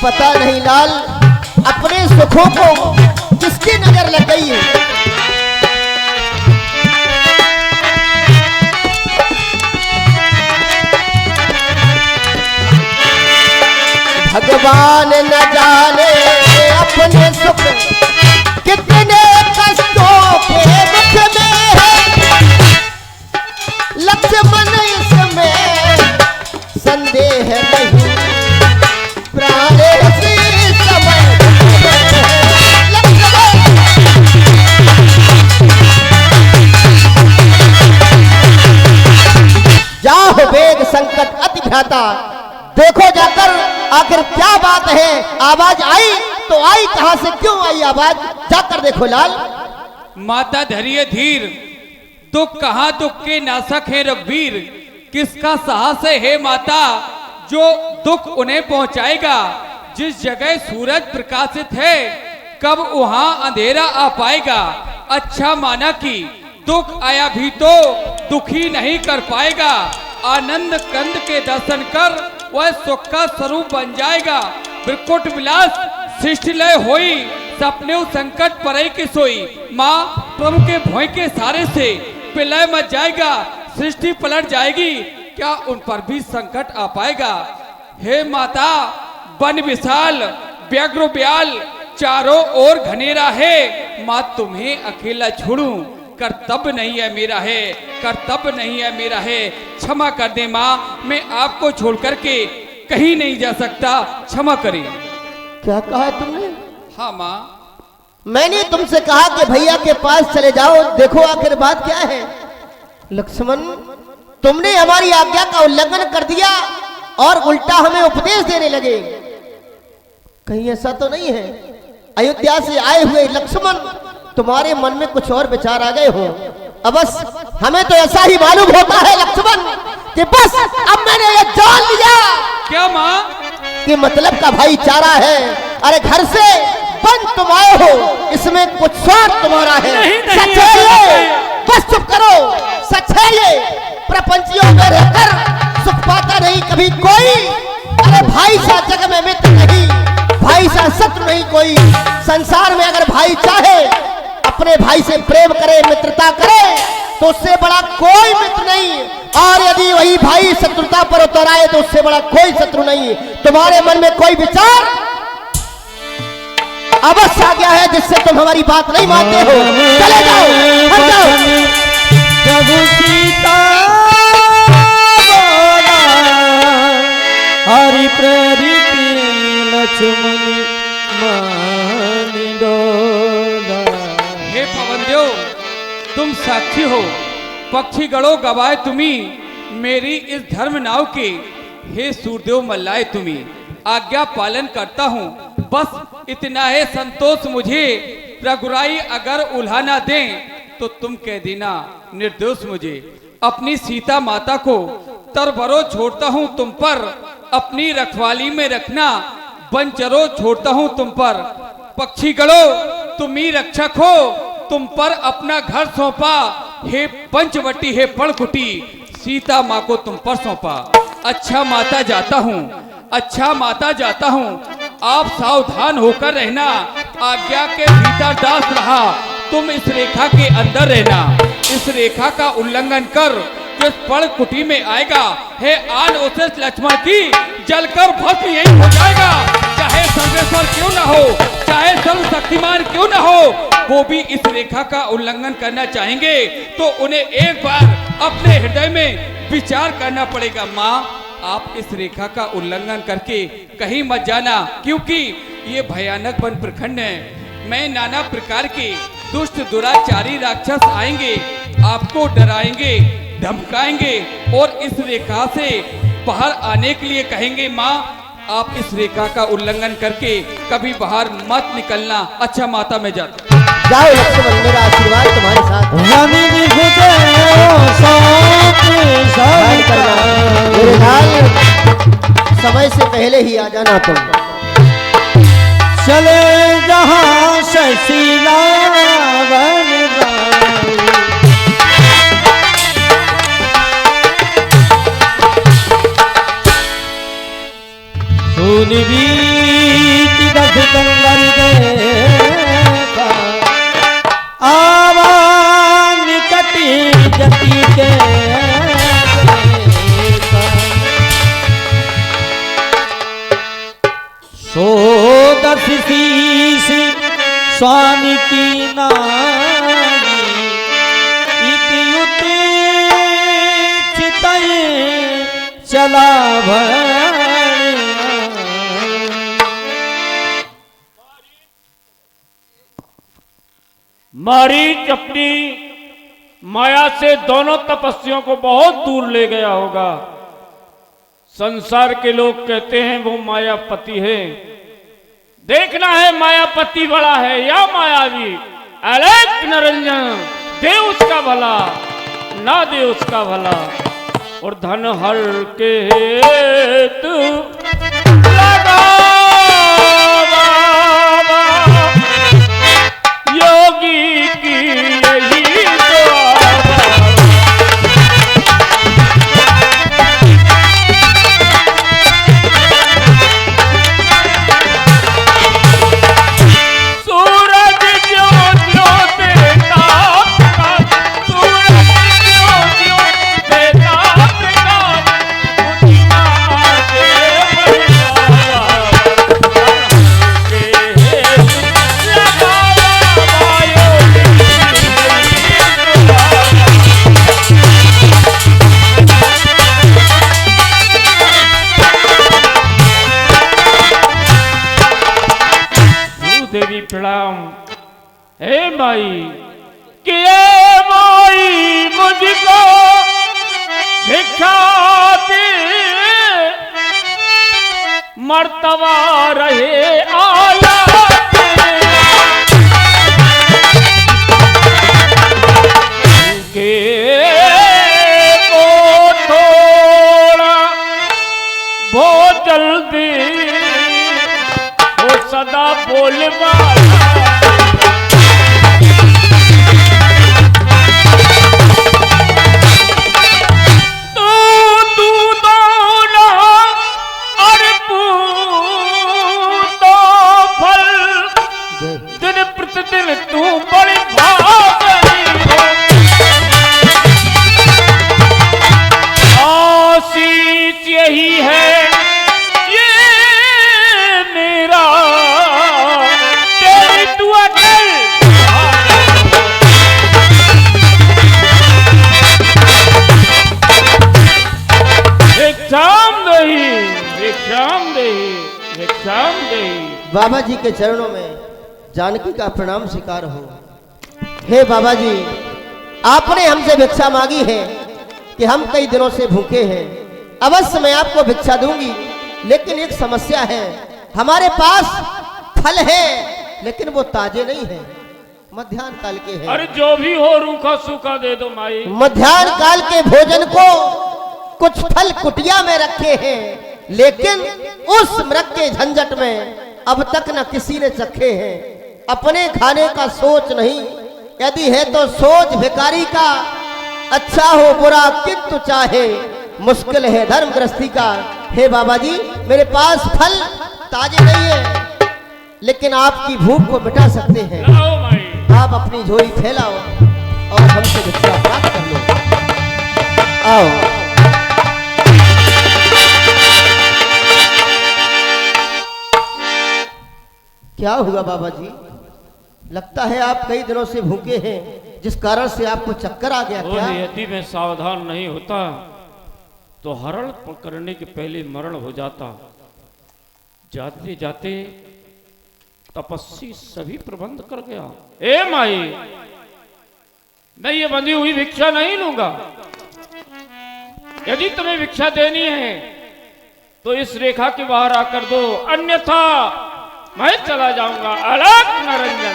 पता नहीं लाल, अपने सुखों को किसकी नजर लग गई है। भगवान न जाने अपने सुख कितने कष्टों के मुख में है। लक्ष्मण इसमें संदेह नहीं, प्राण इसी समय जाओ वेग संकट अति भ्राता। देखो जाकर आखिर क्या बात है। आवाज आई तो आई कहां से, क्यों आई आवाज, जाकर देखो लाल। माता धैर्य धीर, दुख कहां दुख के नासक है रघुवीर। किसका साहस है माता जो दुख उन्हें पहुंचाएगा। जिस जगह सूरज प्रकाशित है कब वहां अंधेरा आ पाएगा। अच्छा माना कि दुख आया भी तो दुखी नहीं कर पाएगा। आनंद कंद के दर्शन कर वह सुख का स्वरूप बन जाएगा। बिरकुट विलास सृष्टि लय होई, सपने संकट परई की सोई। माँ प्रभु के भोय के सारे से प्रलय मच जाएगा। सृष्टि पलट जाएगी, क्या उन पर भी संकट आ पाएगा। हे माता वन विशाल व्याघ्र ब्याल चारों ओर घनेरा है। माँ तुम्हें अकेला छोड़ूं कर्तव्य नहीं है मेरा है, कर्तव्य नहीं है मेरा है। क्षमा कर दे माँ, मैं आपको छोड़ करके कहीं नहीं जा सकता, क्षमा करें। क्या कहा तुमने? हाँ माँ, मैंने तुमसे कहा कि भैया के पास चले जाओ, देखो आखिर बात क्या है। लक्ष्मण तुमने हमारी आज्ञा का उल्लंघन कर दिया और उल्टा हमें उपदेश देने लगे। कहीं ऐसा तो नहीं है अयोध्या से आए हुए लक्ष्मण तुम्हारे मन में कुछ और विचार आ गए हो। अब बस हमें तो ऐसा ही मालूम होता है लक्ष्मण कि बस अब मैंने ये जान लिया। क्या माँ? कि मतलब का भाईचारा है। अरे घर से बंद तुम आए हो, इसमें कुछ स्वार्थ तुम्हारा है। सच है ये, बस चुप करो। सच है ये, प्रपंचियों में रहकर सुख पाता नहीं कभी कोई। अरे भाई सा जग में मित्र नहीं, भाई सा शत्रु नहीं कोई। संसार में अगर भाई चाहे अपने भाई से प्रेम करे, मित्रता करे, तो उससे बड़ा कोई मित्र नहीं। और यदि वही भाई शत्रुता पर उतर आए तो उससे बड़ा कोई शत्रु नहीं। तुम्हारे मन में कोई विचार अवश्य आ गया है जिससे तुम हमारी बात नहीं मानते हो। चले जाओ, हट जाओ। जब सीता बोला हरि प्रेरित लक्ष्मण मान डोला। हे पवनदेव तुम साक्षी हो, पक्षी गणों गवाए तुम्ही मेरी इस धर्म नाव के। हे सूरदेव मल्लाए तुम्ही आज्ञा पालन करता हूँ, बस इतना है संतोष मुझे। रघुराई अगर उल्हा ना दें तो तुम कह देना निर्दोष मुझे। अपनी सीता माता को तरबरो छोड़ता हूँ तुम पर, अपनी रखवाली में रखना बनचरो छोड़ता हूँ तुम पर। पक्षी गणों तुम ही रक्षक हो, तुम पर अपना घर सौंपा। हे पंचवटी हे पणकुटी, सीता माँ को तुम पर सौंपा। अच्छा माता जाता हूँ, अच्छा माता जाता हूँ, आप सावधान होकर रहना। आज्ञा के भीतर दास रहा, तुम इस रेखा के अंदर रहना। इस रेखा का उल्लंघन कर जिस पण कुटी में आएगा, हे आन उसे लक्ष्मण की जलकर भस्म यही हो जाएगा। चाहे सर्वेश्वर क्यों न हो, चाहे सर्वशक्तिमान क्यों न हो, वो भी इस रेखा का उल्लंघन करना चाहेंगे तो उन्हें एक बार अपने हृदय में विचार करना पड़ेगा। माँ आप इस रेखा का उल्लंघन करके कहीं मत जाना, क्योंकि ये भयानक वन प्रखंड है। मैं नाना प्रकार के दुष्ट दुराचारी राक्षस आएंगे, आपको डराएंगे, धमकाएंगे और इस रेखा से बाहर आने के लिए कहेंगे। माँ आप इस रेखा का उल्लंघन करके कभी बाहर मत निकलना। अच्छा माता मैं जाता। जाओ लक्ष्मण, मेरा आशीर्वाद तुम्हारे साथ। मेरे लाल समय से पहले ही आ जाना तुम। चले जहां शशिला सुनवीर सो दस शीश स्वामी की नानी इति चितय चला मारीच अपनी माया से दोनों तपस्वियों को बहुत दूर ले गया होगा। संसार के लोग कहते हैं वो मायापति है। देखना है मायापति बड़ा है या मायावी। अलग निरंजन दे उसका भला ना दे उसका भला। और धन हर के हेतु लगा योगी की यही दुआ। सूरज जो जो देता सूरज जो जो देता प्रकाश उतना दे भैया के देवी प्रणाम। हे माई कि माई मुझको भिक्षा दे मर्तबा रहे आला के वो थोड़ा बहुत जल्दी वो सदा बोल वाला तू दोना और पूतो फल दिन प्रतिदिन तू बड़ी भागनी हो। आशीष यही है बाबा जी के चरणों में जानकी का प्रणाम स्वीकार हो। हे बाबा जी, आपने हमसे भिक्षा मांगी है कि हम कई दिनों से भूखे हैं। अवश्य मैं आपको भिक्षा दूंगी, लेकिन एक समस्या है। हमारे पास फल है लेकिन वो ताजे नहीं है, मध्याह्न काल के हैं। अरे जो भी हो रूखा सूखा दे दो माई। मध्याह्न काल के भोजन को कुछ फल कुटिया में रखे हैं, लेकिन उस मृग के झंझट में अब तक न किसी ने चखे हैं। अपने खाने का सोच नहीं, यदि है तो सोच भिखारी का। अच्छा हो बुरा किंतु चाहे मुश्किल है धर्म गृहस्थी का। हे बाबा जी, मेरे पास फल ताजे नहीं है, लेकिन आपकी भूख को मिटा सकते हैं। आप अपनी झोली फैलाओ और हमसे भिक्षा प्राप्त कर लो। आओ। क्या हुआ बाबा जी? लगता है आप कई दिनों से भूखे हैं, जिस कारण से आपको चक्कर आ गया। क्या यदि मैं सावधान नहीं होता तो हरण पकड़ने के पहले मरण हो जाता। जाते जाते तपस्वी सभी प्रबंध कर गया। ए माई, मैं ये बंधी हुई भिक्षा नहीं लूंगा। यदि तुम्हें भिक्षा देनी है तो इस रेखा के बाहर आकर दो, अन्यथा मैं चला जाऊंगा। अलग निरंजन।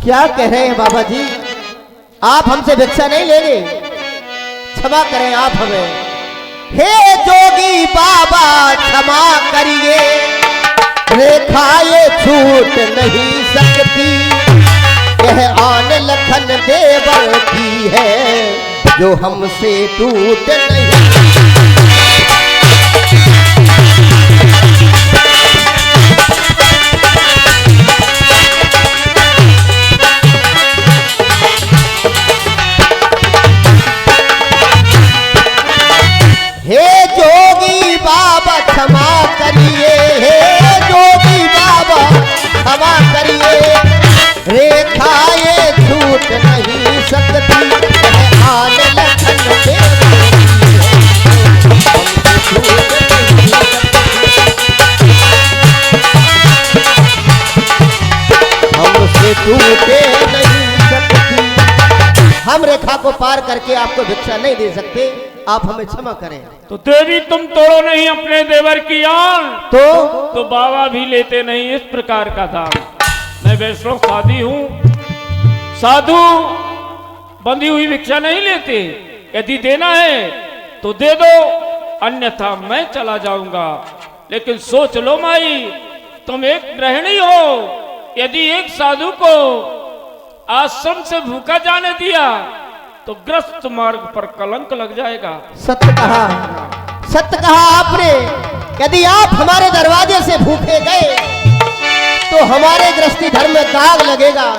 क्या कह रहे हैं बाबा जी? आप हमसे भिक्षा नहीं लेंगे? क्षमा करें आप हमें। हे जोगी बाबा क्षमा करिए, रेखा ये छूट नहीं सकती। यह आन लखन देवर की है जो हमसे टूट नहीं। हे जोगी बाबा क्षमा करिए, हे जोगी टूटे नहीं सकती। हम रेखा को पार करके आपको भिक्षा नहीं दे सकते, आप हमें क्षमा करें। तो देवी तुम तोड़ो नहीं अपने देवर की आन, तो बाबा भी लेते नहीं इस प्रकार का दान। मैं वैष्णव साधी हूँ, साधु बंधी हुई भिक्षा नहीं लेते। यदि देना है तो दे दो, अन्यथा मैं चला जाऊंगा। लेकिन सोच लो माई, तुम एक गृहिणी हो, यदि एक साधु को आश्रम से भूखा जाने दिया तो ग्रस्त मार्ग पर कलंक लग जाएगा। सत्य कहा, सत्य कहा आपने। यदि आप हमारे दरवाजे से भूखे गए तो हमारे गृहस्थी धर्म में दाग लगेगा।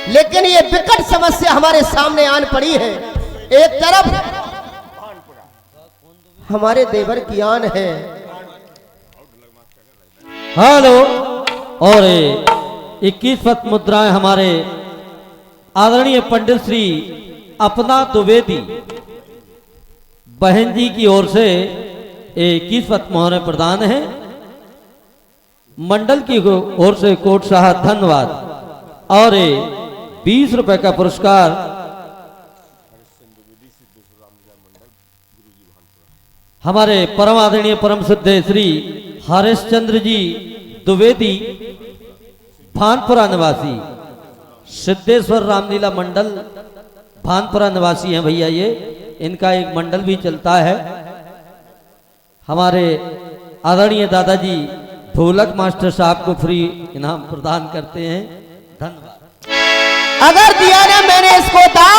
लेकिन ये विकट समस्या हमारे सामने आन पड़ी है। एक तरफ हमारे देवर की आन है, हेलो, और 21 पत मुद्राएं हमारे आदरणीय पंडित श्री अपना द्विवेदी बहन जी की ओर से 21 पत मोहरें प्रदान है। मंडल की ओर से कोट शाह धन्यवाद। और 20 रुपए का पुरस्कार हमारे परम आदरणीय परम सिद्ध श्री हरिश्चंद्र जी द्विवेदी भानपुरा निवासी, सिद्धेश्वर रामलीला मंडल भानपुरा निवासी हैं भैया। ये इनका एक मंडल भी चलता है। हमारे आदरणीय दादाजी ढोलक मास्टर साहब को फ्री इनाम प्रदान करते हैं। धन्यवाद। अगर दिया ना मैंने इसको दान